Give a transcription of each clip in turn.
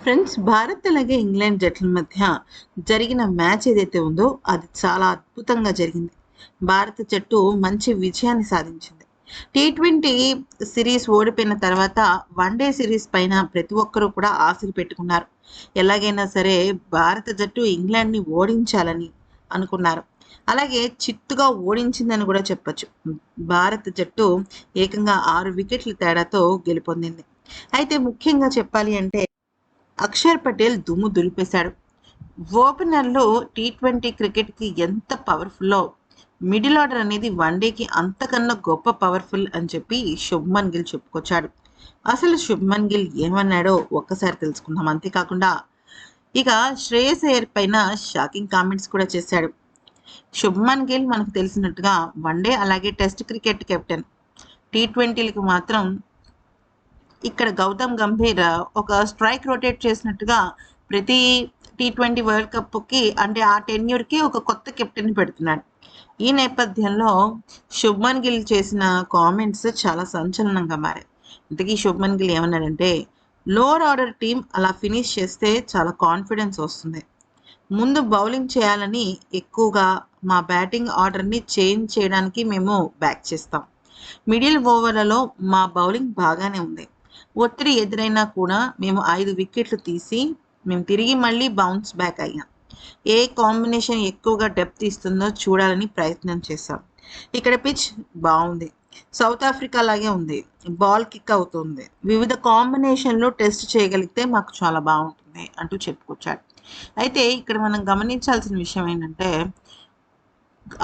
Friends, Bharat అలాగే England జట్ల మధ్య జరిగిన మ్యాచ్ ఏదైతే ఉందో అది చాలా అద్భుతంగా జరిగింది. భారత జట్టు మంచి విజయాన్ని సాధించింది. టీ20 సిరీస్ ఓడిపోయిన తర్వాత వన్డే సిరీస్ పైన ప్రతి ఒక్కరూ కూడా ఆశలు పెట్టుకున్నారు. ఎలాగైనా సరే భారత జట్టు ఇంగ్లాండ్ని ఓడించాలని అనుకున్నారు. అలాగే చిత్తుగా ఓడించిందని కూడా చెప్పొచ్చు. భారత జట్టు ఏకంగా 6 వికెట్ల తేడాతో గెలుపొందింది. అయితే ముఖ్యంగా చెప్పాలి అంటే అక్షర్ పటేల్ దుమ్ము దులిపేశాడు. ఓపెనర్లు టీ20 క్రికెట్కి ఎంత పవర్ఫుల్లో మిడిల్ ఆర్డర్ అనేది వన్డేకి అంతకన్నా గొప్ప పవర్ఫుల్ అని చెప్పి శుభ్మన్ గిల్ చెప్పుకొచ్చాడు. అసలు శుభ్మన్ గిల్ ఏమన్నాడో ఒక్కసారి తెలుసుకుందాం. అంతేకాకుండా ఇక శ్రేయస్ అయ్యర్ పైన షాకింగ్ కామెంట్స్ కూడా చేశాడు. శుభ్మన్ గిల్ మనకు తెలిసినట్టుగా వన్డే అలాగే టెస్ట్ క్రికెట్ కెప్టెన్. టీ20లకు మాత్రం ఇక్కడ గౌతమ్ గంభీర్ ఒక స్ట్రైక్ రొటేట్ చేసినట్టుగా ప్రతి టీ20 వరల్డ్ కప్కి అంటే ఆ టెన్యూర్కి ఒక కొత్త కెప్టెన్ పెడుతున్నాడు. ఈ నేపథ్యంలో శుభ్మన్ గిల్ చేసిన కామెంట్స్ చాలా సంచలనంగా మారాయి. ఇంతకీ శుభ్మన్ గిల్ ఏమన్నాడంటే, లోవర్ ఆర్డర్ టీం అలా ఫినిష్ చేస్తే చాలా కాన్ఫిడెన్స్ వస్తుంది. ముందు బౌలింగ్ చేయాలని ఎక్కువగా మా బ్యాటింగ్ ఆర్డర్ని చేంజ్ చేయడానికి మేము బ్యాక్ చేస్తాం. మిడిల్ ఓవర్లలో మా బౌలింగ్ బాగానే ఉంది. ఒత్తిడి ఎదురైనా కూడా మేము 5 వికెట్లు తీసి మేము తిరిగి మళ్ళీ బౌన్స్ బ్యాక్ అయ్యాం. ఏ కాంబినేషన్ ఎక్కువగా డెప్త్ ఇస్తుందో చూడాలని ప్రయత్నం చేశాం. ఇక్కడ పిచ్ బాగుంది, సౌత్ ఆఫ్రికా లాగే ఉంది, బాల్ కిక్ అవుతుంది. వివిధ కాంబినేషన్లో టెస్ట్ చేయగలిగితే మాకు చాలా బాగుంటుంది అంటూ చెప్పుకొచ్చాడు. అయితే ఇక్కడ మనం గమనించాల్సిన విషయం ఏంటంటే,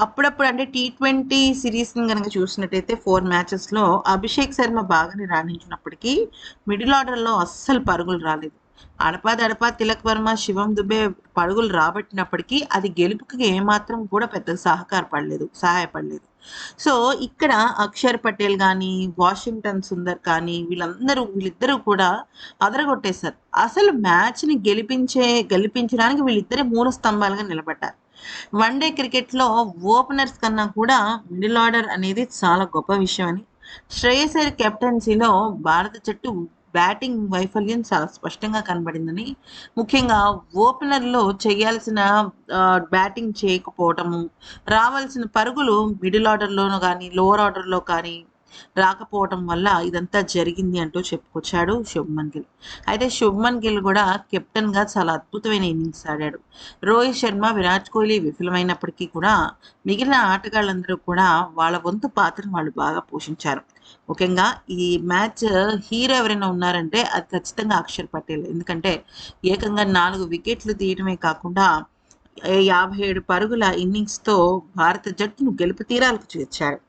అప్పుడప్పుడు అంటే టీ20 సిరీస్ని కనుక చూసినట్టయితే 4 మ్యాచెస్లో అభిషేక్ శర్మ బాగానే రాణించినప్పటికీ మిడిల్ ఆర్డర్లో అస్సలు పరుగులు రాలేదు. అడపా తిలక్ వర్మ, శివం దుబే పరుగులు రాబట్టినప్పటికీ అది గెలుపుకి ఏమాత్రం కూడా పెద్ద సహాయపడలేదు. సో ఇక్కడ అక్షర్ పటేల్ కానీ, వాషింగ్టన్ సుందర్ కానీ వీళ్ళిద్దరూ కూడా అదరగొట్టేశారు. అసలు మ్యాచ్ని గెలిపించడానికి వీళ్ళిద్దరే మూల స్తంభాలుగా నిలబడ్డారు. వన్డే క్రికెట్లో ఓపెనర్స్ కన్నా కూడా మిడిల్ ఆర్డర్ అనేది చాలా గొప్ప విషయం అని, శ్రేయస్ అయ్యర్ కెప్టెన్సీలో భారత జట్టు బ్యాటింగ్ వైఫల్యం చాలా స్పష్టంగా కనబడిందని, ముఖ్యంగా ఓపెనర్లో చేయాల్సిన బ్యాటింగ్ చేయకపోవటము, రావాల్సిన పరుగులు మిడిల్ ఆర్డర్లోనూ కానీ లోవర్ ఆర్డర్లో కానీ రాకపోవటం వల్ల ఇదంతా జరిగింది అంటూ చెప్పుకొచ్చాడు శుభ్మన్ గిల్. అయితే శుభ్మన్ గిల్ కూడా కెప్టెన్గా చాలా అద్భుతమైన ఇన్నింగ్స్ ఆడాడు. రోహిత్ శర్మ, విరాట్ కోహ్లీ విఫలమైనప్పటికీ కూడా మిగిలిన ఆటగాళ్ళందరూ కూడా వాళ్ళ వంతు పాత్రను వాళ్ళు బాగా పోషించారు. ముఖ్యంగా ఈ మ్యాచ్ హీరో ఎవరైనా ఉన్నారంటే అది ఖచ్చితంగా అక్షర్ పటేల్. ఎందుకంటే ఏకంగా 4 వికెట్లు తీయడమే కాకుండా 57 పరుగుల ఇన్నింగ్స్తో భారత జట్టును గెలుపు తీరాలకు చేర్చాడు.